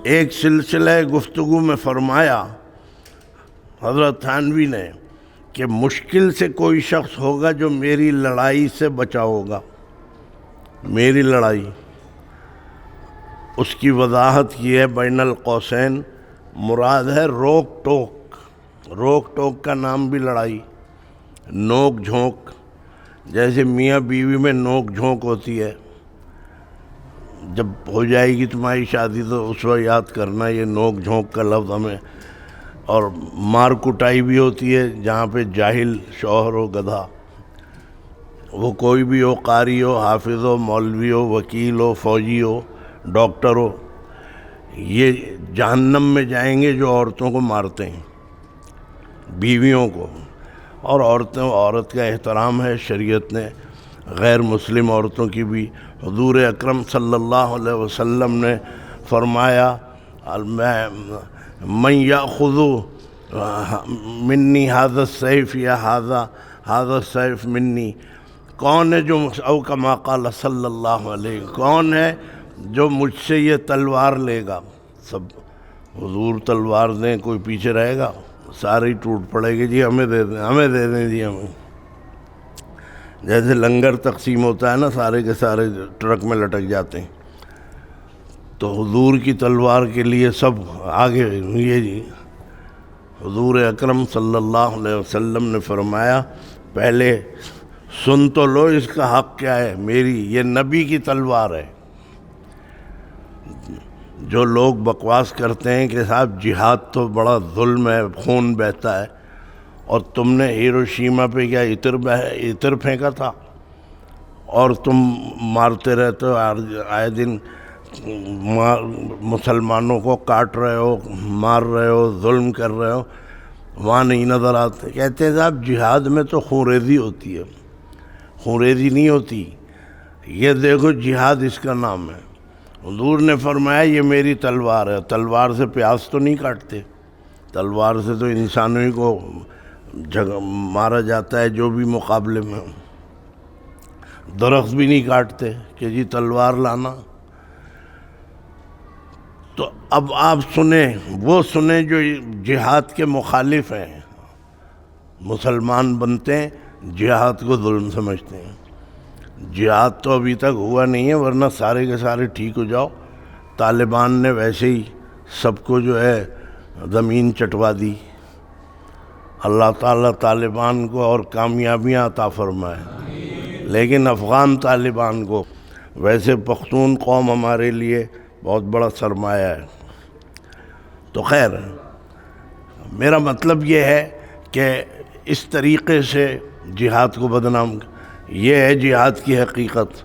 ایک سلسلہ گفتگو میں فرمایا حضرت تھانوی نے کہ مشکل سے کوئی شخص ہوگا جو میری لڑائی سے بچا ہوگا. میری لڑائی، اس کی وضاحت کی ہے بین القوسین، مراد ہے روک ٹوک. روک ٹوک کا نام بھی لڑائی، نوک جھونک. جیسے میاں بیوی میں نوک جھونک ہوتی ہے، جب ہو جائے گی تمہاری شادی تو اس وقت یاد کرنا یہ نوک جھونک کا لفظ ہمیں. اور مار کٹائی بھی ہوتی ہے جہاں پہ جاہل شوہر ہو، گدھا، وہ کوئی بھی ہو، قاری ہو، حافظ ہو، مولوی ہو، وکیل ہو، فوجی ہو، ڈاکٹر ہو. یہ جہنم میں جائیں گے جو عورتوں کو مارتے ہیں، بیویوں کو. اور عورت کا احترام ہے، شریعت نے غیر مسلم عورتوں کی بھی. حضور اکرم صلی اللہ علیہ وسلم نے فرمایا من یأخذ منی ھذا السیف یا ھذا السیف منی، کون ہے جو او کما قال صلی اللہ علیہ، کون ہے جو مجھ سے یہ تلوار لے گا. سب حضور تلوار دیں، کوئی پیچھے رہے گا؟ سارے ہی ٹوٹ پڑے گی. جی ہمیں دے دیں، ہمیں دے دیں، جی ہمیں. جیسے لنگر تقسیم ہوتا ہے نا، سارے کے سارے ٹرک میں لٹک جاتے ہیں. تو حضور کی تلوار کے لیے سب آگے. یہ جی حضور اکرم صلی اللہ علیہ وسلم نے فرمایا پہلے سن تو لو اس کا حق کیا ہے. میری یہ نبی کی تلوار ہے. جو لوگ بکواس کرتے ہیں کہ صاحب جہاد تو بڑا ظلم ہے، خون بہتا ہے، اور تم نے ہیروشیما پہ کیا عطر پھینکا تھا اور تم مارتے رہتے ہو، آئے دن مسلمانوں کو کاٹ رہے ہو، مار رہے ہو، ظلم کر رہے ہو، وہاں نہیں نظر آتے. کہتے ہیں صاحب جہاد میں تو خونریزی ہوتی ہے. خونریزی نہیں ہوتی، یہ دیکھو جہاد اس کا نام ہے. حضور نے فرمایا یہ میری تلوار ہے. تلوار سے پیاس تو نہیں کاٹتے، تلوار سے تو انسانوں کو مارا جاتا ہے جو بھی مقابلے میں. درخت بھی نہیں کاٹتے کہ جی تلوار لانا. تو اب آپ سنیں، وہ سنیں جو جہاد کے مخالف ہیں. مسلمان بنتے ہیں، جہاد کو ظلم سمجھتے ہیں. جہاد تو ابھی تک ہوا نہیں ہے، ورنہ سارے کے سارے ٹھیک ہو جاؤ. طالبان نے ویسے ہی سب کو جو ہے زمین چٹوا دی. اللہ تعالیٰ طالبان کو اور کامیابیاں عطا فرمائے. لیکن افغان طالبان کو، ویسے پختون قوم ہمارے لیے بہت بڑا سرمایہ ہے. تو خیر، میرا مطلب یہ ہے کہ اس طریقے سے جہاد کو بدنام، یہ ہے جہاد کی حقیقت.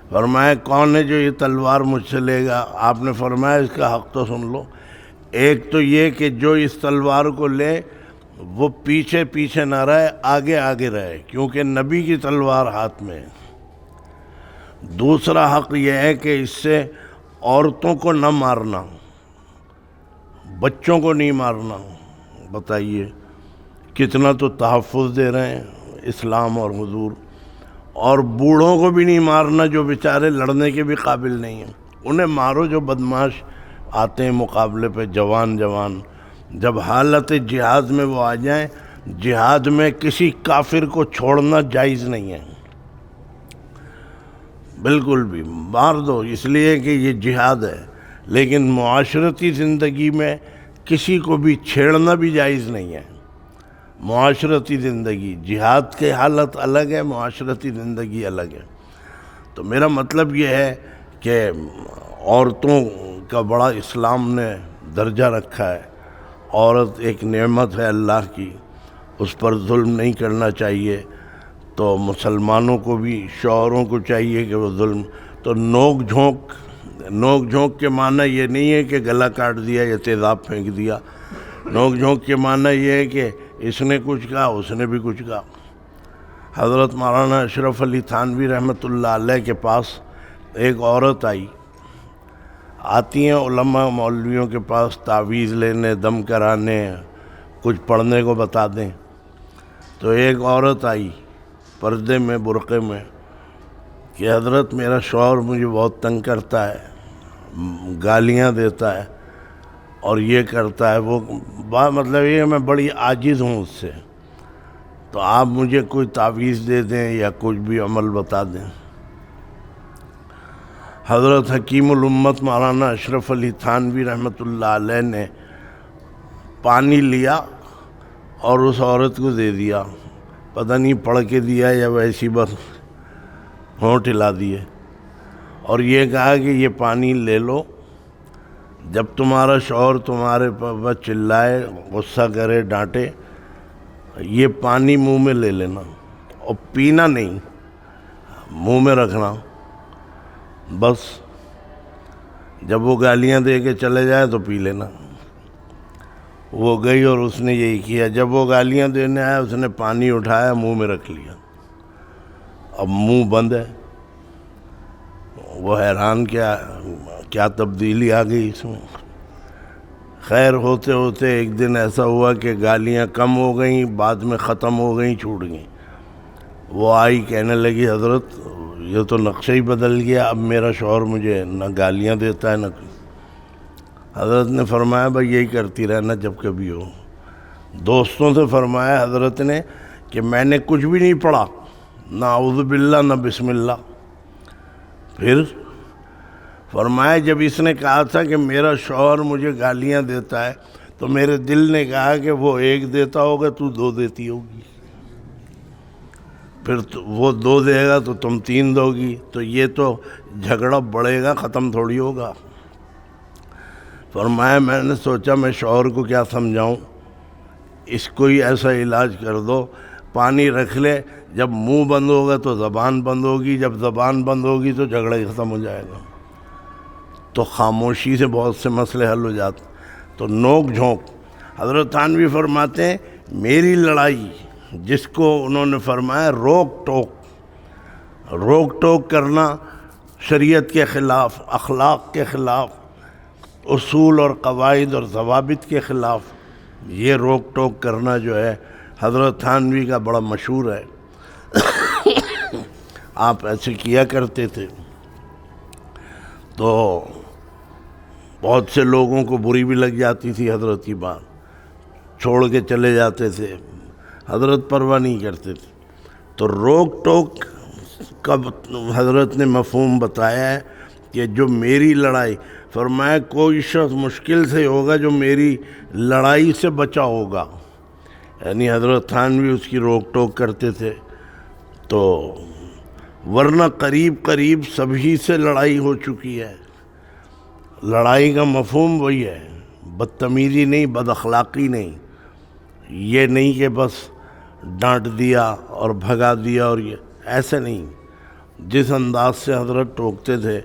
فرمایا کون ہے جو یہ تلوار مجھ سے لے گا؟ آپ نے فرمایا اس کا حق تو سن لو. ایک تو یہ کہ جو اس تلوار کو لے وہ پیچھے پیچھے نہ رہے، آگے آگے رہے، کیونکہ نبی کی تلوار ہاتھ میں ہے. دوسرا حق یہ ہے کہ اس سے عورتوں کو نہ مارنا، بچوں کو نہیں مارنا. بتائیے کتنا تو تحفظ دے رہے ہیں اسلام اور حضور. اور بوڑھوں کو بھی نہیں مارنا جو بیچارے لڑنے کے بھی قابل نہیں ہیں. انہیں مارو جو بدماش آتے ہیں مقابلے پہ، جوان. جب حالت جہاد میں وہ آ جائیں، جہاد میں کسی کافر کو چھوڑنا جائز نہیں ہے، بالکل بھی. مار دو اس لیے کہ یہ جہاد ہے، لیکن معاشرتی زندگی میں کسی کو بھی چھیڑنا بھی جائز نہیں ہے. معاشرتی زندگی، جہاد کی حالت الگ ہے، معاشرتی زندگی الگ ہے. تو میرا مطلب یہ ہے کہ عورتوں کا بڑا اسلام نے درجہ رکھا ہے. عورت ایک نعمت ہے اللہ کی، اس پر ظلم نہیں کرنا چاہیے. تو مسلمانوں کو بھی، شوہروں کو چاہیے کہ وہ ظلم. تو نوک جھونک کے معنی یہ نہیں ہے کہ گلا کاٹ دیا یا تیزاب پھینک دیا. نوک جھونک کے معنی یہ ہے کہ اس نے کچھ کہا، اس نے بھی کچھ کہا. حضرت مولانا اشرف علی تھانوی رحمۃ اللہ علیہ کے پاس ایک عورت آتی ہیں علماء مولویوں کے پاس تعویذ لینے، دم کرانے، کچھ پڑھنے کو بتا دیں. تو ایک عورت آئی پردے میں، برقعے میں، کہ حضرت میرا شوہر مجھے بہت تنگ کرتا ہے، گالیاں دیتا ہے، اور یہ کرتا ہے وہ بات، مطلب یہ میں بڑی عاجز ہوں اس سے، تو آپ مجھے کوئی تعویذ دے دیں یا کچھ بھی عمل بتا دیں۔ حضرت حکیم الامت مولانا اشرف علی تھانوی رحمۃ اللہ علیہ نے پانی لیا اور اس عورت کو دے دیا، پتہ نہیں پڑھ کے دیا یا ویسی بس ہونٹ ہلا دیے، اور یہ کہا کہ یہ پانی لے لو، جب تمہارا شوہر تمہارے پر چلائے، غصہ کرے، ڈانٹے، یہ پانی منہ میں لے لینا، اور پینا نہیں، منہ میں رکھنا بس، جب وہ گالیاں دے کے چلے جائے تو پی لینا۔ وہ گئی اور اس نے یہی کیا، جب وہ گالیاں دینے آیا اس نے پانی اٹھایا، منہ میں رکھ لیا، اب منہ بند ہے۔ وہ حیران، کیا تبدیلی آ گئی اس میں۔ خیر ہوتے ہوتے ایک دن ایسا ہوا کہ گالیاں کم ہو گئیں، بعد میں ختم ہو گئیں، چھوٹ گئیں۔ وہ آئی، کہنے لگی حضرت یہ تو نقشہ ہی بدل گیا، اب میرا شوہر مجھے نہ گالیاں دیتا ہے نہ کچھ۔ حضرت نے فرمایا بھائی یہی کرتی رہنا جب کبھی ہو۔ دوستوں سے فرمایا حضرت نے کہ میں نے کچھ بھی نہیں پڑھا، نہ اعوذ باللہ نہ بسم اللہ۔ پھر فرمایا جب اس نے کہا تھا کہ میرا شوہر مجھے گالیاں دیتا ہے، تو میرے دل نے کہا کہ وہ ایک دیتا ہوگا تو دو دیتی ہوگی، پھر وہ دو دے گا تو تم تین دو گی، تو یہ تو جھگڑا بڑھے گا، ختم تھوڑی ہوگا۔ فرمایا میں نے سوچا میں شوہر کو کیا سمجھاؤں، اس کو ہی ایسا علاج کر دو، پانی رکھ لے، جب منہ بند ہوگا تو زبان بند ہوگی، جب زبان بند ہوگی تو جھگڑا ہی ختم ہو جائے گا۔ تو خاموشی سے بہت سے مسئلے حل ہو جاتے۔ تو نوک جھونک، حضرت تھانوی فرماتے ہیں میری لڑائی، جس کو انہوں نے فرمایا روک ٹوک کرنا، شریعت کے خلاف، اخلاق کے خلاف، اصول اور قواعد اور ضوابط کے خلاف، یہ روک ٹوک کرنا جو ہے حضرت تھانوی کا بڑا مشہور ہے۔ آپ ایسے کیا کرتے تھے تو بہت سے لوگوں کو بری بھی لگ جاتی تھی حضرت کی بات، چھوڑ کے چلے جاتے تھے، حضرت پرواہ نہیں کرتے تھے۔ تو روک ٹوک کا حضرت نے مفہوم بتایا ہے کہ جو میری لڑائی، فرمایا کوئی شخص مشکل سے ہوگا جو میری لڑائی سے بچا ہوگا، یعنی حضرت تھانوی اس کی روک ٹوک کرتے تھے۔ تو ورنہ قریب سبھی سے لڑائی ہو چکی ہے۔ لڑائی کا مفہوم وہی ہے، بدتمیزی نہیں، بد اخلاقی نہیں، یہ نہیں کہ بس ڈانٹ دیا اور بھگا دیا، اور یہ ایسے نہیں۔ جس انداز سے حضرت ٹوکتے تھے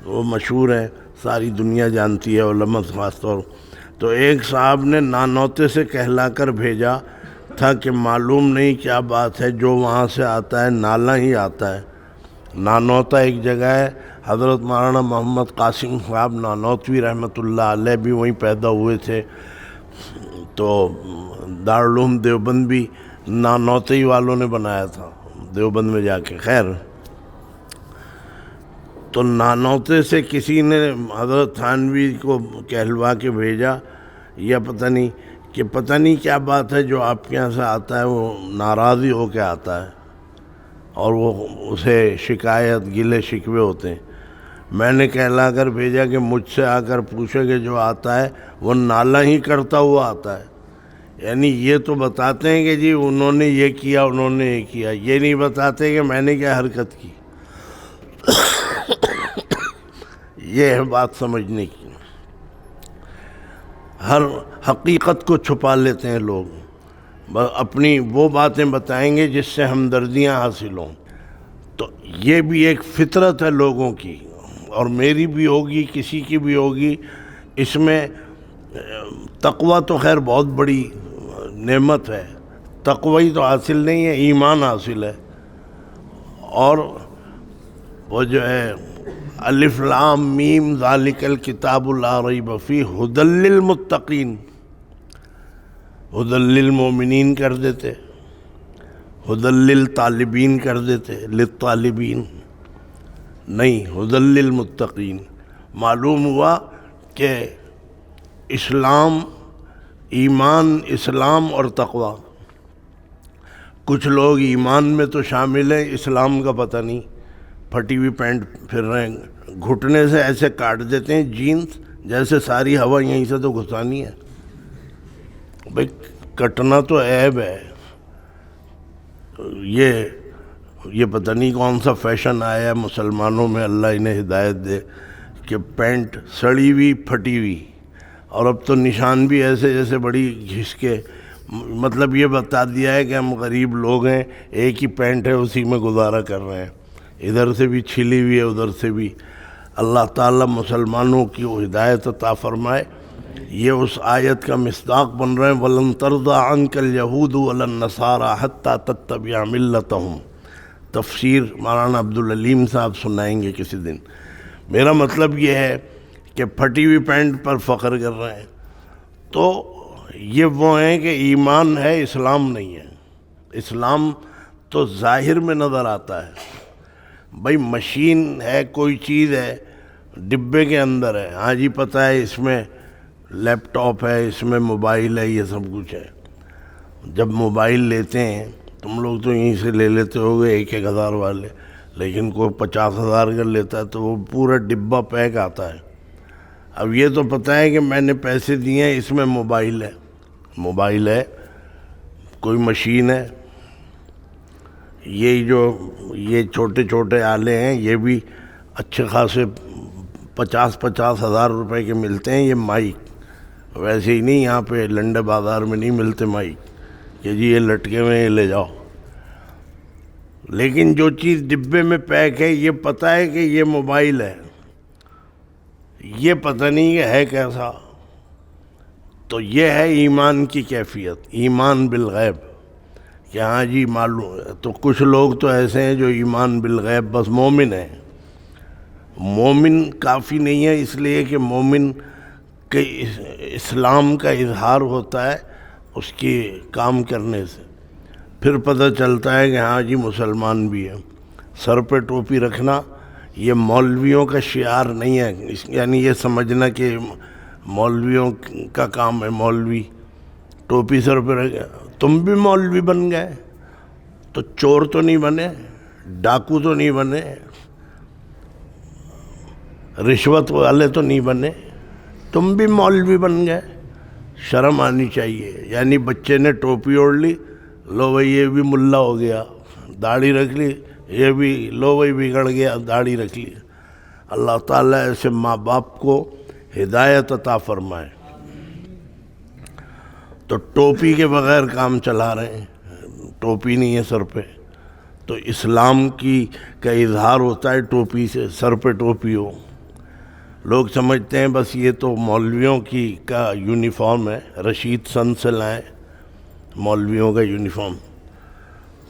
وہ مشہور ہے، ساری دنیا جانتی ہے، علماء خاص طور۔ تو ایک صاحب نے نانوتے سے کہلا کر بھیجا تھا کہ معلوم نہیں کیا بات ہے، جو وہاں سے آتا ہے نالا ہی آتا ہے۔ نانوتا ایک جگہ ہے، حضرت مولانا محمد قاسم صاحب نانوتوی رحمۃ اللہ علیہ بھی وہیں پیدا ہوئے تھے، تو دارالعلوم دیوبند بھی نانوتئی والوں نے بنایا تھا دیوبند میں جا کے۔ خیر، تو نانوتے سے کسی نے حضرت تھانوی کو کہلوا کے بھیجا، یا پتہ نہیں کیا بات ہے، جو آپ کے یہاں سے آتا ہے وہ ناراضی ہو کے آتا ہے، اور وہ اسے شکایت گلے شکوے ہوتے ہیں۔ میں نے کہلا کر بھیجا کہ مجھ سے آ کر پوچھے کہ جو آتا ہے وہ نالا ہی کرتا ہوا آتا ہے، یعنی یہ تو بتاتے ہیں کہ جی انہوں نے یہ کیا، انہوں نے یہ کیا، یہ نہیں بتاتے کہ میں نے کیا حرکت کی۔ یہ ہے بات سمجھنے کی۔ ہر حقیقت کو چھپا لیتے ہیں لوگ، اپنی وہ باتیں بتائیں گے جس سے ہمدردیاں حاصل ہوں۔ تو یہ بھی ایک فطرت ہے لوگوں کی، اور میری بھی ہوگی، کسی کی بھی ہوگی۔ اس میں تقویٰ تو خیر بہت بڑی نعمت ہے، تقوی تو حاصل نہیں ہے، ایمان حاصل ہے۔ اور وہ جو ہے الف لام میم ذالک الکتاب لا ریب فیہ ھدی للمتقین، ھدی للمؤمنین کر دیتے، ھدی للطالبین کر دیتے، للطالبین نہیں، ھدی للمتقین۔ معلوم ہوا کہ اسلام، ایمان، اسلام اور تقوی. کچھ لوگ ایمان میں تو شامل ہیں، اسلام کا پتہ نہیں، پھٹی ہوئی پینٹ پھر رہے ہیں، گھٹنے سے ایسے کاٹ دیتے ہیں جینس جیسے ساری ہوا یہیں سے تو گھسانی ہے. بھائی کٹنا تو عیب ہے. یہ پتہ نہیں کون سا فیشن آیا ہے مسلمانوں میں، اللہ انہیں ہدایت دے، کہ پینٹ سڑی ہوئی پھٹی ہوئی، اور اب تو نشان بھی ایسے جیسے بڑی گھس کے، مطلب یہ بتا دیا ہے کہ ہم غریب لوگ ہیں، ایک ہی پینٹ ہے اسی میں گزارا کر رہے ہیں، ادھر سے بھی چھلی ہوئی ہے ادھر سے بھی. اللہ تعالیٰ مسلمانوں کی وہ ہدایت عطا فرمائے. یہ اس آیت کا مصداق بن رہے ہیں، وَلَن تَرْضَىٰ عَنْكَ الْيَهُودُ وَلَا النَّصَارَىٰ حَتَّىٰ تَتَّبِعَ مِلَّتَهُمْ. تفسیر مولانا عبدالعلیم صاحب سنائیں گے کسی دن. میرا مطلب یہ ہے کہ پھٹی ہوئی پینٹ پر فخر کر رہے ہیں. تو یہ وہ ہیں کہ ایمان ہے، اسلام نہیں ہے. اسلام تو ظاہر میں نظر آتا ہے. بھائی مشین ہے، کوئی چیز ہے ڈبے کے اندر ہے، ہاں جی پتہ ہے اس میں لیپ ٹاپ ہے، اس میں موبائل ہے، یہ سب کچھ ہے. جب موبائل لیتے ہیں تم لوگ تو یہیں سے لے لیتے ہو گے 1,000 والے، لیکن کوئی 50,000 کا لیتا ہے تو وہ پورا ڈبہ پیک آتا ہے. اب یہ تو پتہ ہے کہ میں نے پیسے دیے ہیں، اس میں موبائل ہے، کوئی مشین ہے. یہ چھوٹے چھوٹے آلے ہیں، یہ بھی اچھے خاصے 50,000 روپے کے ملتے ہیں. یہ مائک ویسے ہی نہیں، یہاں پہ لنڈے بازار میں نہیں ملتے مائک کہ جی یہ لٹکے ہوئے یہ لے جاؤ. لیکن جو چیز ڈبے میں پیک ہے یہ پتہ ہے کہ یہ موبائل ہے، یہ پتہ نہیں کہ ہے کیسا. تو یہ ہے ایمان کی کیفیت، ایمان بالغیب، کہ ہاں جی معلوم. تو کچھ لوگ تو ایسے ہیں جو ایمان بالغیب بس مومن ہیں. مومن کافی نہیں ہے، اس لیے کہ مومن کے اسلام کا اظہار ہوتا ہے اس کی کام کرنے سے، پھر پتہ چلتا ہے کہ ہاں جی مسلمان بھی ہے. سر پہ ٹوپی رکھنا یہ مولویوں کا شعار نہیں ہے، یعنی یہ سمجھنا کہ مولویوں کا کام ہے. مولوی ٹوپی سر پہ رکھ، تم بھی مولوی بن گئے تو چور تو نہیں بنے، ڈاکو تو نہیں بنے، رشوت والے تو نہیں بنے، تم بھی مولوی بن گئے. شرم آنی چاہیے. یعنی بچے نے ٹوپی اوڑھ لی، لو بھائی یہ بھی ملا ہو گیا، داڑھی رکھ لی، یہ بھی لو بھائی بگڑ گیا، داڑھی رکھ لی. اللہ تعالیٰ ایسے ماں باپ کو ہدایت عطا فرمائے. تو ٹوپی کے بغیر کام چلا رہے ہیں، ٹوپی نہیں ہے سر پہ. تو اسلام کا اظہار ہوتا ہے ٹوپی سے، سر پہ ٹوپی ہو. لوگ سمجھتے ہیں بس یہ تو مولویوں کا یونیفارم ہے، رشید سن سے لائیں مولویوں کا یونیفارم،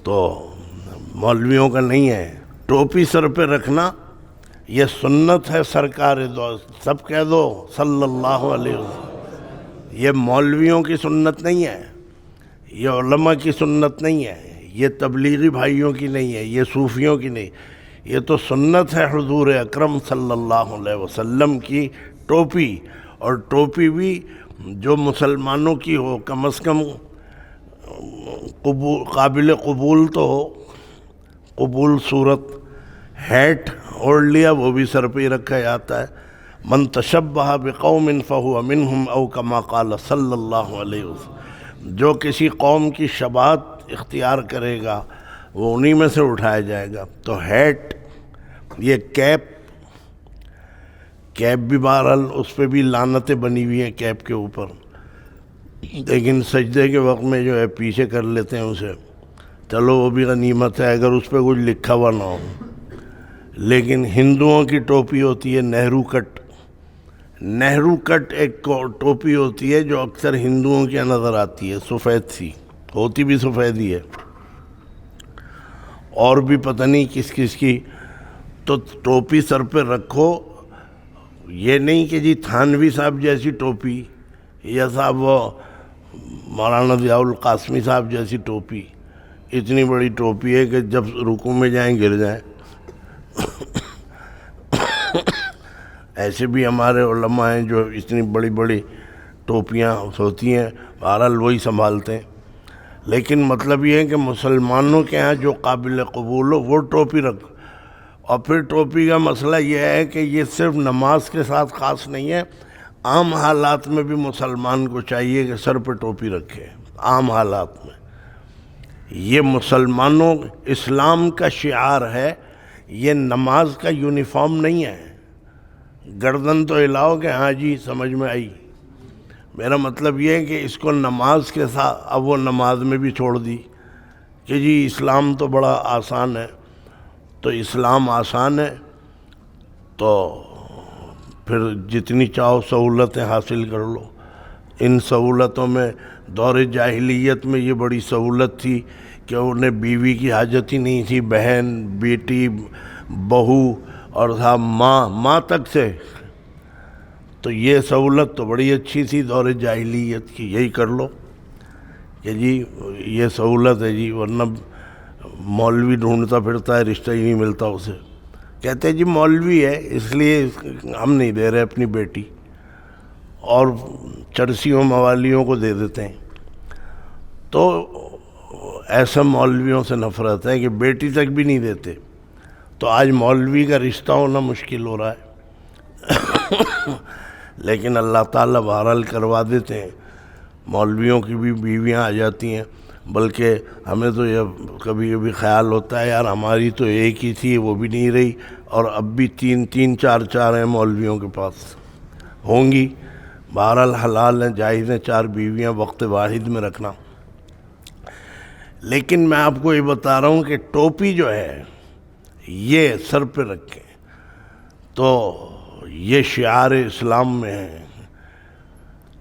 تو مولویوں کا نہیں ہے. ٹوپی سر پہ رکھنا یہ سنت ہے سرکار دو، سب کہہ دو صلی اللہ علیہ وسلم. یہ مولویوں کی سنت نہیں ہے، یہ علماء کی سنت نہیں ہے، یہ تبلیغی بھائیوں کی نہیں ہے، یہ صوفیوں کی نہیں. یہ تو سنت ہے حضور اکرم صلی اللہ علیہ وسلم کی ٹوپی. اور ٹوپی بھی جو مسلمانوں کی ہو، کم از کم قابل قبول تو ہو، قبول صورت. ہیٹ اوڑھ لیا وہ بھی سر پہ ہی رکھا جاتا ہے. من تشبہ بقوم فہو منہم او کما قال صلی اللہ علیہ وسلم. جو کسی قوم کی شباہت اختیار کرے گا وہ انہی میں سے اٹھایا جائے گا. تو ہیٹ، یہ کیپ بھی بہرحال اس پہ بھی لعنتیں بنی ہوئی ہیں کیپ کے اوپر، لیکن سجدے کے وقت میں جو ہے پیچھے کر لیتے ہیں اسے. چلو وہ بھی غنیمت ہے اگر اس پہ کچھ لکھا ہوا نہ ہو. لیکن ہندوؤں کی ٹوپی ہوتی ہے نہرو کٹ. نہرو کٹ ایک ٹوپی ہوتی ہے جو اکثر ہندوؤں کی نظر آتی ہے، سفید سی ہوتی، بھی سفید ہی ہے، اور بھی پتہ نہیں کس کس کی. تو ٹوپی سر پہ رکھو، یہ نہیں کہ جی تھانوی صاحب جیسی ٹوپی یا صاحب وہ مولانا ضیاء القاسمی صاحب جیسی ٹوپی. اتنی بڑی ٹوپی ہے کہ جب رکوع میں جائیں گر جائیں. ایسے بھی ہمارے علماء ہیں جو اتنی بڑی بڑی ٹوپیاں ہوتی ہیں، بہرحال وہی سنبھالتے ہیں، لیکن مطلب یہ ہے کہ مسلمانوں کے ہاں جو قابل قبول ہو وہ ٹوپی رکھ. اور پھر ٹوپی کا مسئلہ یہ ہے کہ یہ صرف نماز کے ساتھ خاص نہیں ہے، عام حالات میں بھی مسلمان کو چاہیے کہ سر پہ ٹوپی رکھے. عام حالات میں یہ مسلمانوں اسلام کا شعار ہے، یہ نماز کا یونیفارم نہیں ہے. گردن تو ہلاؤ کہ ہاں جی سمجھ میں آئی. میرا مطلب یہ ہے کہ اس کو نماز کے ساتھ، اب وہ نماز میں بھی چھوڑ دی کہ جی اسلام تو بڑا آسان ہے. تو اسلام آسان ہے تو پھر جتنی چاہو سہولتیں حاصل کر لو. ان سہولتوں میں دور جاہلیت میں یہ بڑی سہولت تھی کہ انہیں بیوی کی حاجت ہی نہیں تھی، بہن، بیٹی، بہو اور تھا ماں تک سے. تو یہ سہولت تو بڑی اچھی تھی دور جاہلیت کی، یہی کر لو کہ جی یہ سہولت ہے جی. ورنہ مولوی ڈھونڈتا پھرتا ہے، رشتہ ہی نہیں ملتا اسے. کہتے ہیں جی مولوی ہے اس لیے ہم نہیں دے رہے اپنی بیٹی، اور چرسیوں موالیوں کو دے دیتے ہیں. تو ایسا مولویوں سے نفرت ہے کہ بیٹی تک بھی نہیں دیتے. تو آج مولوی کا رشتہ ہونا مشکل ہو رہا ہے لیکن اللہ تعالیٰ بہرحال کروا دیتے ہیں. مولویوں کی بھی بیویاں آ جاتی ہیں. بلکہ ہمیں تو یہ کبھی کبھی خیال ہوتا ہے یار ہماری تو ایک ہی تھی، وہ بھی نہیں رہی، اور اب بھی تین چار ہیں مولویوں کے پاس. ہوں گی بہرحال حلال ہیں، جائز ہیں 4 بیویاں وقت واحد میں رکھنا. لیکن میں آپ کو یہ بتا رہا ہوں کہ ٹوپی جو ہے یہ سر پہ رکھیں تو یہ شعار اسلام میں ہے.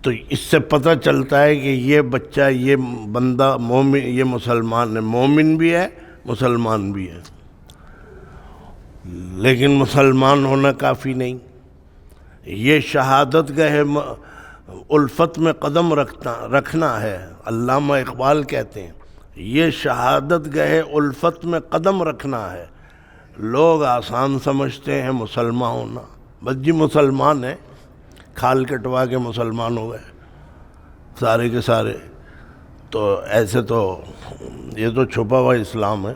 تو اس سے پتہ چلتا ہے کہ یہ بچہ، یہ بندہ مومن، یہ مسلمان ہے، مومن بھی ہے مسلمان بھی ہے. لیکن مسلمان ہونا کافی نہیں، یہ شہادت گاہ الفت میں قدم رکھنا ہے. علامہ اقبال کہتے ہیں یہ شہادت گاہ الفت میں قدم رکھنا ہے. لوگ آسان سمجھتے ہیں مسلمان ہونا، بس جی مسلمان ہیں، کھال کٹوا کے مسلمان ہو گئے سارے کے سارے. تو ایسے تو یہ تو چھپا ہوا اسلام ہے،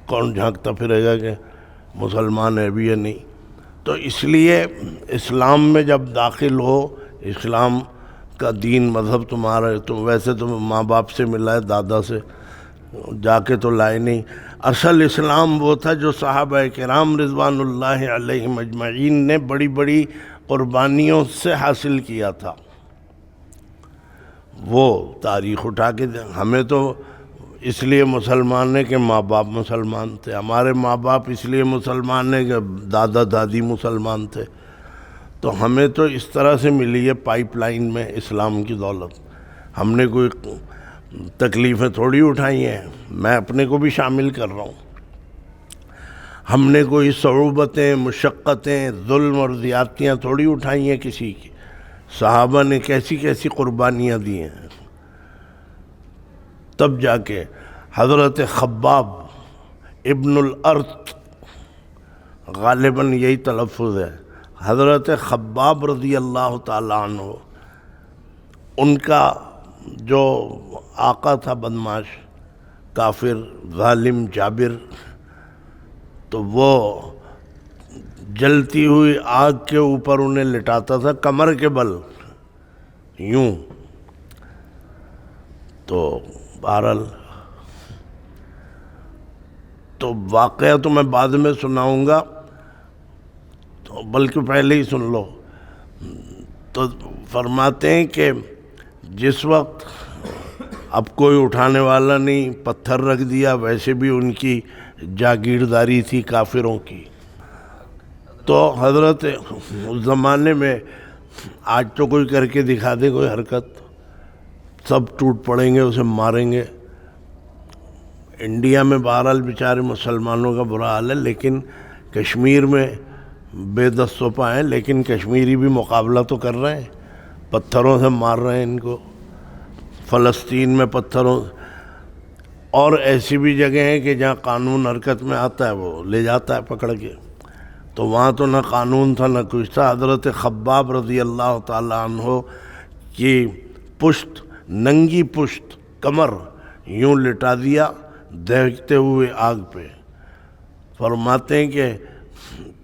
کون جھانکتا پھرے گا کہ مسلمان ہے بھی یا نہیں. تو اس لیے اسلام میں جب داخل ہو، اسلام کا دین مذہب تمہارا ہے، تو ویسے تو ماں باپ سے ملا ہے، دادا سے جا کے تو لائے نہیں. اصل اسلام وہ تھا جو صحابہ کرام رضوان اللہ علیہم اجمعین نے بڑی بڑی قربانیوں سے حاصل کیا تھا. وہ تاریخ اٹھا کے ہمیں تو اس لیے مسلمان ہے کہ ماں باپ مسلمان تھے، ہمارے ماں باپ اس لیے مسلمان ہیں کہ دادا دادی مسلمان تھے. تو ہمیں تو اس طرح سے ملی ہے پائپ لائن میں اسلام کی دولت. ہم نے کوئی تکلیفیں تھوڑی اٹھائی ہیں، میں اپنے کو بھی شامل کر رہا ہوں. ہم نے کوئی صعوبتیں، مشقتیں، ظلم اور زیادتیاں تھوڑی اٹھائی ہیں کسی کی. صحابہ نے کیسی کیسی قربانیاں دی ہیں. تب جا کے حضرت خباب ابن الارت، غالباً یہی تلفظ ہے، حضرت خباب رضی اللہ تعالیٰ عنہ، ان کا جو آقا تھا بدمعاش، کافر، ظالم، جابر، تو وہ جلتی ہوئی آگ کے اوپر انہیں لٹاتا تھا کمر کے بل یوں. تو بہرحال تو واقعہ تو میں بعد میں سناؤں گا، تو بلکہ پہلے ہی سن لو. تو فرماتے ہیں کہ جس وقت اب کوئی اٹھانے والا نہیں، پتھر رکھ دیا، ویسے بھی ان کی جاگیرداری تھی کافروں کی. تو حضرت اس زمانے میں، آج تو کوئی کر کے دکھا دے کوئی حرکت، سب ٹوٹ پڑیں گے، اسے ماریں گے. انڈیا میں بہرحال بیچارے مسلمانوں کا برا حال ہے، لیکن کشمیر میں بے دست و پا ہیں، لیکن کشمیری بھی مقابلہ تو کر رہے ہیں، پتھروں سے مار رہے ہیں ان کو. فلسطین میں پتھروں، اور ایسی بھی جگہ ہیں کہ جہاں قانون حرکت میں آتا ہے وہ لے جاتا ہے پکڑ کے. تو وہاں تو نہ قانون تھا نہ کچھ تھا. حضرت خباب رضی اللہ تعالیٰ عنہ کہ پشت، ننگی پشت، کمر یوں لٹا دیا دیکھتے ہوئے آگ پہ. فرماتے ہیں کہ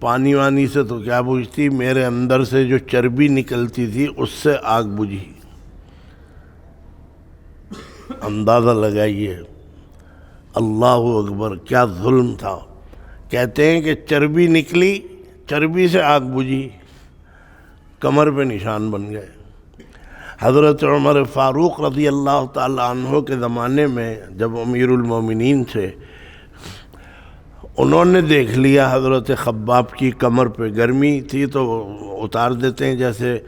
پانی وانی سے تو کیا بجھتی، میرے اندر سے جو چربی نکلتی تھی اس سے آگ بجھی. اندازہ لگائیے، اللہ اکبر، کیا ظلم تھا. کہتے ہیں کہ چربی نکلی، چربی سے آگ بجھی، کمر پہ نشان بن گئے. حضرت عمر فاروق رضی اللہ تعالیٰ عنہ کے زمانے میں جب امیر المومنین تھے، انہوں نے دیکھ لیا حضرت خباب کی کمر پہ، گرمی تھی تو اتار دیتے ہیں جیسے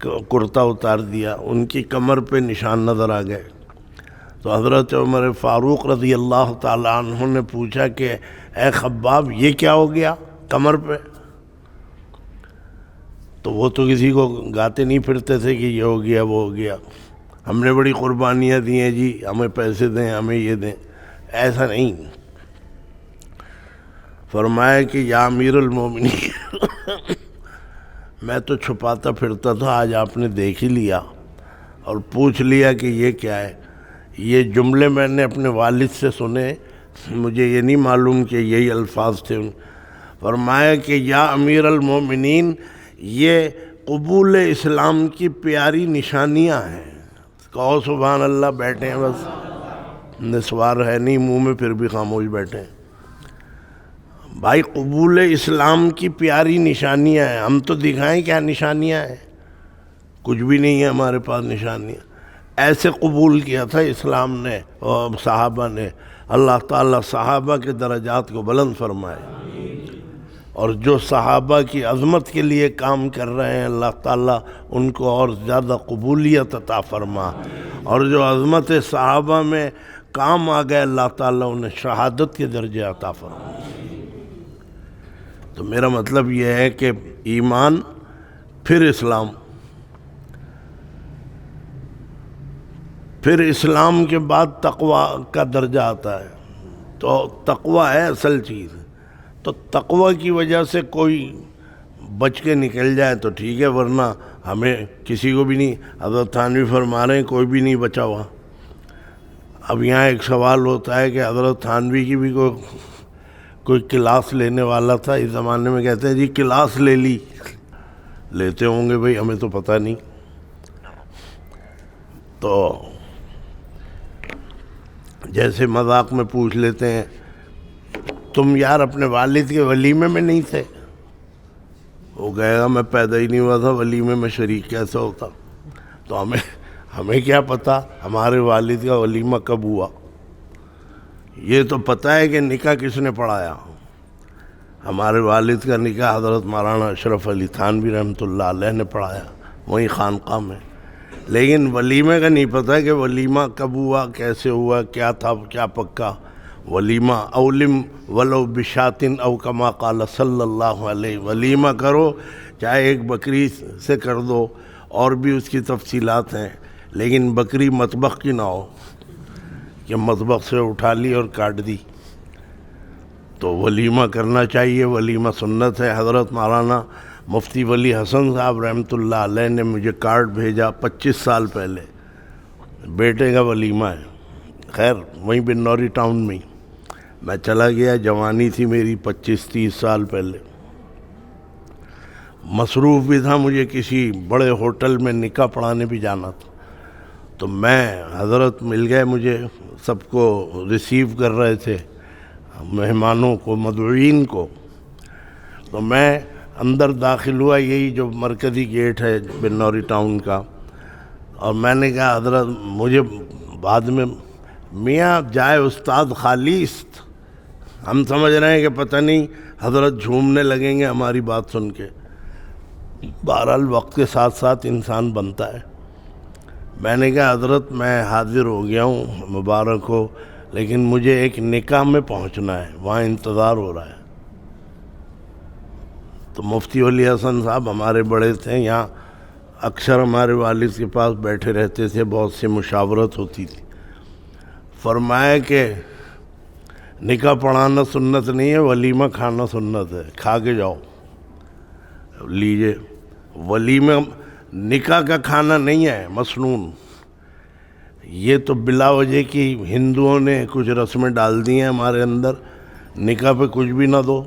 کرتا اتار دیا، ان کی کمر پہ نشان نظر آ گئے. تو حضرت عمر فاروق رضی اللہ تعالیٰ عنہ نے پوچھا کہ اے خباب یہ کیا ہو گیا کمر پہ؟ تو وہ تو کسی کو گاتے نہیں پھرتے تھے کہ یہ ہو گیا وہ ہو گیا، ہم نے بڑی قربانیاں دی ہیں جی، ہمیں پیسے دیں، ہمیں یہ دیں. ایسا نہیں. فرمایا کہ یا امیر المومنین میں تو چھپاتا پھرتا تھا، آج آپ نے دیکھ ہی لیا اور پوچھ لیا کہ یہ کیا ہے. یہ جملے میں نے اپنے والد سے سنے، مجھے یہ نہیں معلوم کہ یہی الفاظ تھے. فرمایا کہ یا امیر المومنین، یہ قبول اسلام کی پیاری نشانیاں ہیں. کہو سبحان اللہ. بیٹھے ہیں بس، نسوار ہے نہیں منہ میں پھر بھی خاموش بیٹھے ہیں. بھائی قبول اسلام کی پیاری نشانیاں ہیں. ہم تو دکھائیں کیا نشانیاں ہیں؟ کچھ بھی نہیں ہے ہمارے پاس نشانیاں. ایسے قبول کیا تھا اسلام نے اور صحابہ نے. اللہ تعالیٰ صحابہ کے درجات کو بلند فرمائے، اور جو صحابہ کی عظمت کے لیے کام کر رہے ہیں اللہ تعالیٰ ان کو اور زیادہ قبولیت عطا فرما، اور جو عظمت صحابہ میں کام آ گئے اللہ تعالیٰ انہیں شہادت کے درجے عطا فرما. تو میرا مطلب یہ ہے کہ ایمان، پھر اسلام، پھر اسلام کے بعد تقویٰ کا درجہ آتا ہے. تو تقویٰ ہے اصل چیز. تو تقویٰ کی وجہ سے کوئی بچ کے نکل جائے تو ٹھیک ہے، ورنہ ہمیں کسی کو بھی نہیں. حضرت تھانوی فرما رہے ہیں کوئی بھی نہیں بچا ہوا. اب یہاں ایک سوال ہوتا ہے کہ حضرت تھانوی کی بھی کوئی کلاس لینے والا تھا اس زمانے میں، کہتے ہیں جی کلاس لے لی. لیتے ہوں گے بھائی، ہمیں تو پتہ نہیں. تو جیسے مذاق میں پوچھ لیتے ہیں تم یار اپنے والد کے ولیمے میں نہیں تھے؟ وہ کہے گا میں پیدا ہی نہیں ہوا تھا، ولیمے میں شریک کیسے ہوتا؟ تو ہمیں کیا پتہ ہمارے والد کا ولیمہ کب ہوا؟ یہ تو پتہ ہے کہ نکاح کس نے پڑھایا. ہمارے والد کا نکاح حضرت مولانا اشرف علی تھانوی رحمۃ اللہ علیہ نے پڑھایا وہیں خانقاہ میں. لیکن ولیمے کا نہیں پتہ کہ ولیمہ کب ہوا، کیسے ہوا، کیا تھا، کیا پکا. ولیمہ اولم ولو بشاتن او کما قال صلی اللہ علیہ، ولیمہ کرو چاہے ایک بکری سے کر دو، اور بھی اس کی تفصیلات ہیں، لیکن بکری مطبخ کی نہ ہو کہ مطبخ سے اٹھا لی اور کاٹ دی. تو ولیمہ کرنا چاہیے، ولیمہ سنت ہے. حضرت مولانا مفتی ولی حسن صاحب رحمۃ اللہ علیہ نے مجھے کارڈ بھیجا 25 سال پہلے، بیٹے کا ولیمہ ہے. خیر وہیں بنوری ٹاؤن میں میں چلا گیا، جوانی تھی میری 25-30 سال پہلے. مصروف بھی تھا، مجھے کسی بڑے ہوٹل میں نکاح پڑھانے بھی جانا تھا. تو میں حضرت مل گئے مجھے، سب کو ریسیو کر رہے تھے، مہمانوں کو، مدعوین کو. تو میں اندر داخل ہوا، یہی جو مرکزی گیٹ ہے بنوری ٹاؤن کا، اور میں نے کہا حضرت مجھے بعد میں، میاں جائے استاد خالی است. ہم سمجھ رہے ہیں کہ پتہ نہیں حضرت جھومنے لگیں گے ہماری بات سن کے. بہرحال وقت کے ساتھ ساتھ انسان بنتا ہے. میں نے کہا حضرت میں حاضر ہو گیا ہوں، مبارک ہو، لیکن مجھے ایک نکاح میں پہنچنا ہے، وہاں انتظار ہو رہا ہے. تو مفتی ولی حسن صاحب ہمارے بڑے تھے، یہاں اکثر ہمارے والد کے پاس بیٹھے رہتے تھے، بہت سی مشاورت ہوتی تھی. فرمایا کہ نکاح پڑھانا سنت نہیں ہے، ولیمہ کھانا سنت ہے، کھا کے جاؤ. لیجئے ولیمہ نکاح کا کھانا نہیں ہے مسنون، یہ تو بلا وجہ کی ہندوؤں نے کچھ رسمیں ڈال دی ہیں ہمارے اندر، نکاح پہ کچھ بھی نہ دو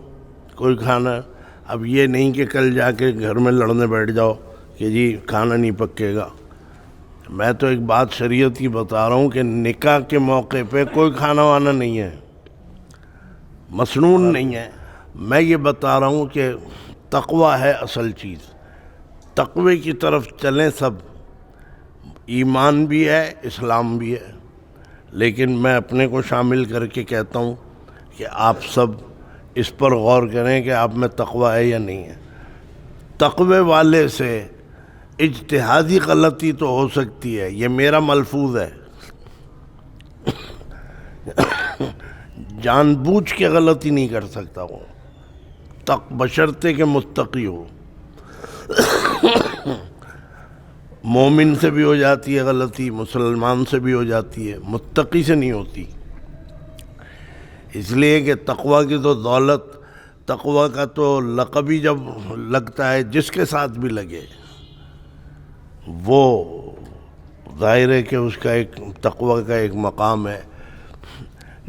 کوئی کھانا۔ اب یہ نہیں کہ کل جا کے گھر میں لڑنے بیٹھ جاؤ کہ جی کھانا نہیں پکے گا۔ میں تو ایک بات شریعت کی بتا رہا ہوں کہ نکاح کے موقع پہ کوئی کھانا وانا نہیں ہے، مسنون نہیں ہے۔ میں یہ بتا رہا ہوں کہ تقوی ہے اصل چیز، تقوی کی طرف چلیں سب، ایمان بھی ہے اسلام بھی ہے، لیکن میں اپنے کو شامل کر کے کہتا ہوں کہ آپ سب اس پر غور کریں کہ آپ میں تقوی ہے یا نہیں ہے۔ تقوی والے سے اجتہادی غلطی تو ہو سکتی ہے، یہ میرا ملفوظ ہے، جان بوجھ کے غلطی نہیں کر سکتا وہ، بشرطے کہ متقی ہو۔ مومن سے بھی ہو جاتی ہے غلطی، مسلمان سے بھی ہو جاتی ہے، متقی سے نہیں ہوتی۔ اس لیے کہ تقوی کی تو دولت، تقوی کا تو لقب ہی جب لگتا ہے جس کے ساتھ بھی لگے، وہ ظاہر ہے کہ اس کا ایک تقوی کا ایک مقام ہے۔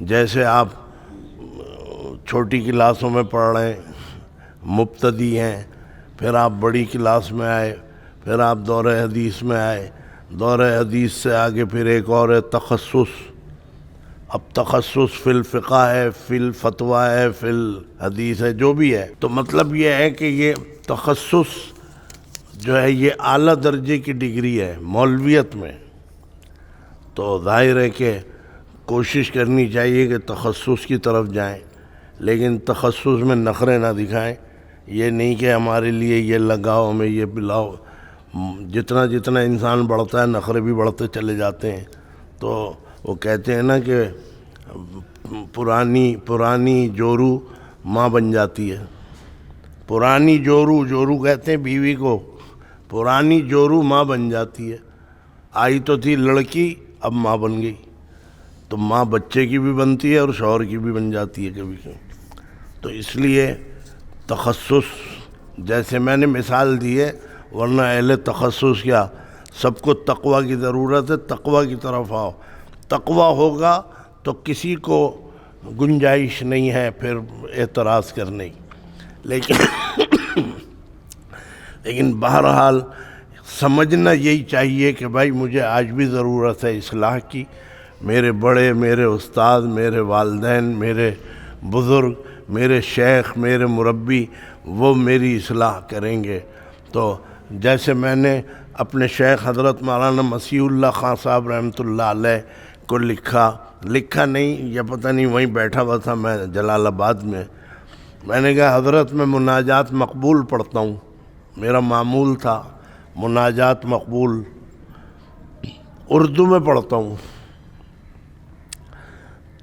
جیسے آپ چھوٹی کلاسوں میں پڑھ رہے ہیں، مبتدی ہیں، پھر آپ بڑی کلاس میں آئے، پھر آپ دورہ حدیث میں آئے، دورہ حدیث سے آگے پھر ایک اور ہے تخصص۔ اب تخصص فی الفقہ ہے، فی الفتویٰ ہے، فی الحدیث ہے، جو بھی ہے۔ تو مطلب یہ ہے کہ یہ تخصص جو ہے یہ اعلیٰ درجے کی ڈگری ہے مولویت میں۔ تو ظاہر ہے کہ کوشش کرنی چاہیے کہ تخصص کی طرف جائیں، لیکن تخصص میں نخرے نہ دکھائیں۔ یہ نہیں کہ ہمارے لیے یہ لگاؤ، ہمیں یہ پلاؤ۔ جتنا جتنا انسان بڑھتا ہے نخرے بھی بڑھتے چلے جاتے ہیں۔ تو وہ کہتے ہیں نا کہ پرانی جورو ماں بن جاتی ہے۔ پرانی جورو کہتے ہیں بیوی کو، پرانی جورو ماں بن جاتی ہے۔ آئی تو تھی لڑکی، اب ماں بن گئی۔ تو ماں بچے کی بھی بنتی ہے اور شوہر کی بھی بن جاتی ہے کبھی کبھی۔ تو اس لیے تخصص، جیسے میں نے مثال دی ہے، ورنہ اہل تخصص کیا، سب کو تقوی کی ضرورت ہے۔ تقوی کی طرف آؤ، تقوی ہوگا تو کسی کو گنجائش نہیں ہے پھر اعتراض کرنے کی۔ لیکن بہرحال سمجھنا یہی چاہیے کہ بھائی مجھے آج بھی ضرورت ہے اصلاح کی۔ میرے بڑے، میرے استاد، میرے والدین، میرے بزرگ، میرے شیخ، میرے مربی، وہ میری اصلاح کریں گے۔ تو جیسے میں نے اپنے شیخ حضرت مولانا مسیح اللہ خان صاحب رحمۃ اللہ علیہ کو لکھا نہیں، یا پتہ نہیں وہیں بیٹھا ہوا تھا میں جلال آباد میں نے کہا حضرت میں مناجات مقبول پڑھتا ہوں، میرا معمول تھا مناجات مقبول، اردو میں پڑھتا ہوں۔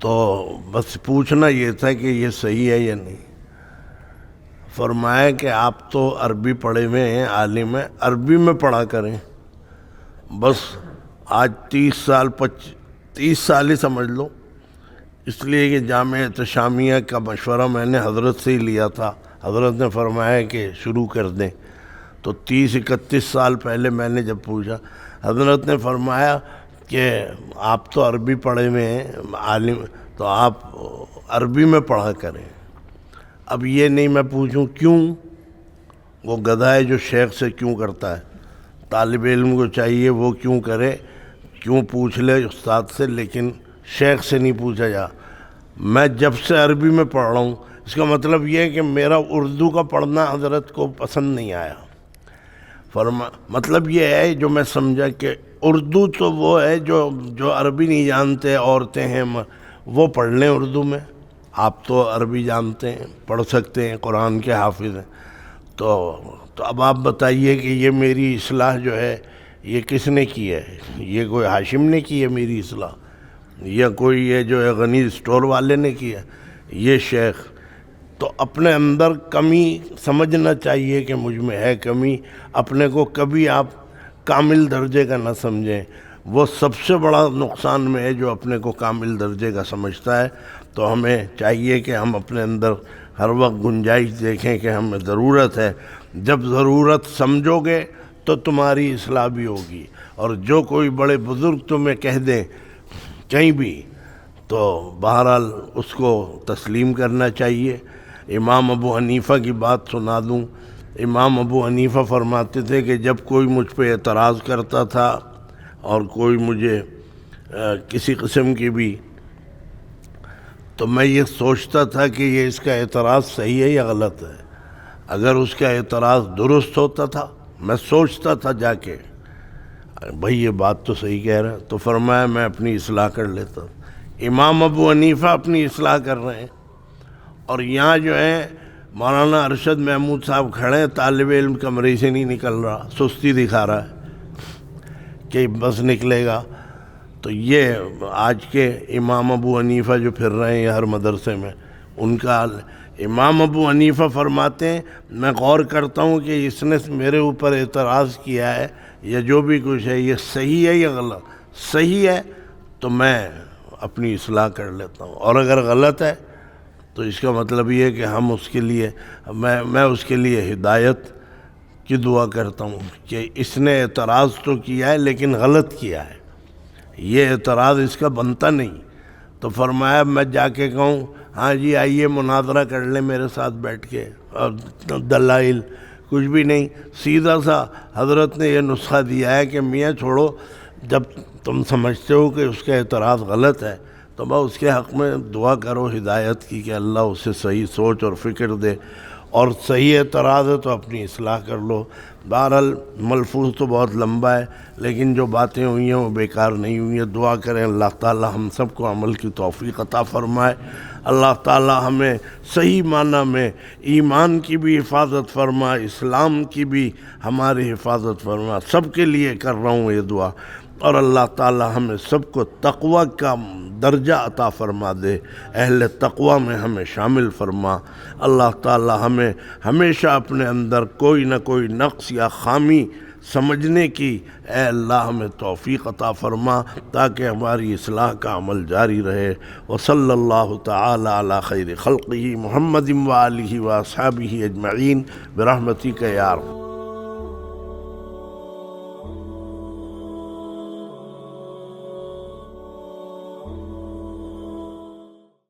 تو بس پوچھنا یہ تھا کہ یہ صحیح ہے یا نہیں۔ فرمایا کہ آپ تو عربی پڑھے ہوئے ہیں، عالم ہیں، عربی میں پڑھا کریں۔ بس آج 30 سال ہی سمجھ لو، اس لیے کہ جامعہ احتشامیہ کا مشورہ میں نے حضرت سے ہی لیا تھا۔ حضرت نے فرمایا کہ شروع کر دیں۔ تو 30-31 سال پہلے میں نے جب پوچھا، حضرت نے فرمایا کہ آپ تو عربی پڑھے ہوئے ہیں، عالم، تو آپ عربی میں پڑھا کریں۔ اب یہ نہیں میں پوچھوں کیوں، وہ گدھا ہے جو شیخ سے کیوں کرتا ہے۔ طالب علم کو چاہیے وہ کیوں کرے، کیوں پوچھ لے استاد سے، لیکن شیخ سے نہیں پوچھا جا۔ میں جب سے عربی میں پڑھ رہا ہوں، اس کا مطلب یہ ہے کہ میرا اردو کا پڑھنا حضرت کو پسند نہیں آیا۔ مطلب یہ ہے جو میں سمجھا کہ اردو تو وہ ہے جو عربی نہیں جانتے، عورتیں ہیں وہ پڑھ لیں اردو میں، آپ تو عربی جانتے ہیں، پڑھ سکتے ہیں، قرآن کے حافظ ہیں۔ تو اب آپ بتائیے کہ یہ میری اصلاح جو ہے یہ کس نے کی ہے؟ یہ کوئی ہاشم نے کی ہے میری اصلاح، یا کوئی یہ جو ہے غنی اسٹور والے نے کی ہے؟ یہ شیخ تو اپنے اندر کمی سمجھنا چاہیے کہ مجھ میں ہے کمی۔ اپنے کو کبھی آپ کامل درجے کا نہ سمجھیں، وہ سب سے بڑا نقصان میں ہے جو اپنے کو کامل درجے کا سمجھتا ہے۔ تو ہمیں چاہیے کہ ہم اپنے اندر ہر وقت گنجائش دیکھیں کہ ہمیں ضرورت ہے۔ جب ضرورت سمجھو گے تو تو تمہاری اصلاح بھی ہوگی، اور جو کوئی بڑے بزرگ تمہیں کہہ دیں کہیں بھی تو بہرحال اس کو تسلیم کرنا چاہیے۔ امام ابو حنیفہ کی بات سنا دوں، امام ابو حنیفہ فرماتے تھے کہ جب کوئی مجھ پہ اعتراض کرتا تھا اور کوئی مجھے کسی قسم کی بھی، تو میں یہ سوچتا تھا کہ یہ اس کا اعتراض صحیح ہے یا غلط ہے۔ اگر اس کا اعتراض درست ہوتا تھا، میں سوچتا تھا جا کے بھئی یہ بات تو صحیح کہہ رہا ہے، تو فرمایا میں اپنی اصلاح کر لیتا ہوں۔ امام ابو حنیفہ اپنی اصلاح کر رہے ہیں، اور یہاں جو ہے مولانا ارشد محمود صاحب کھڑے ہیں، طالب علم کمرے سے نہیں نکل رہا، سستی دکھا رہا ہے کہ بس نکلے گا۔ تو یہ آج کے امام ابو حنیفہ جو پھر رہے ہیں ہر مدرسے میں، ان کا حال ہے۔ امام ابو حنیفہ فرماتے ہیں میں غور کرتا ہوں کہ اس نے میرے اوپر اعتراض کیا ہے یا جو بھی کچھ ہے یہ صحیح ہے یا غلط۔ صحیح ہے تو میں اپنی اصلاح کر لیتا ہوں، اور اگر غلط ہے تو اس کا مطلب یہ ہے کہ ہم اس کے لیے میں اس کے لیے ہدایت کی دعا کرتا ہوں کہ اس نے اعتراض تو کیا ہے لیکن غلط کیا ہے، یہ اعتراض اس کا بنتا نہیں۔ تو فرمایا میں جا کے کہوں ہاں جی آئیے مناظرہ کر لیں میرے ساتھ بیٹھ کے، اور دلائل کچھ بھی نہیں، سیدھا سا حضرت نے یہ نسخہ دیا ہے کہ میاں چھوڑو، جب تم سمجھتے ہو کہ اس کا اعتراض غلط ہے تو بس اس کے حق میں دعا کرو ہدایت کی کہ اللہ اسے صحیح سوچ اور فکر دے، اور صحیح اعتراض ہے تو اپنی اصلاح کر لو۔ بہرحال ملفوظ تو بہت لمبا ہے، لیکن جو باتیں ہوئی ہیں وہ بیکار نہیں ہوئی ہیں۔ دعا کریں اللہ تعالی ہم سب کو عمل کی توفیق عطا فرمائے، اللہ تعالی ہمیں صحیح معنی میں ایمان کی بھی حفاظت فرما، اسلام کی بھی ہماری حفاظت فرما۔ سب کے لیے کر رہا ہوں یہ دعا، اور اللہ تعالی ہمیں سب کو تقوی کا درجہ عطا فرما دے، اہل تقوی میں ہمیں شامل فرما۔ اللہ تعالی ہمیں ہمیشہ اپنے اندر کوئی نہ کوئی نقص یا خامی سمجھنے کی اے اللہ ہمیں توفیق عطا فرما، تاکہ ہماری اصلاح کا عمل جاری رہے۔ وصلی اللہ تعالی علی خیر خلقہ محمد وآلہ واصحابہ اجمعین برحمتک یا رب۔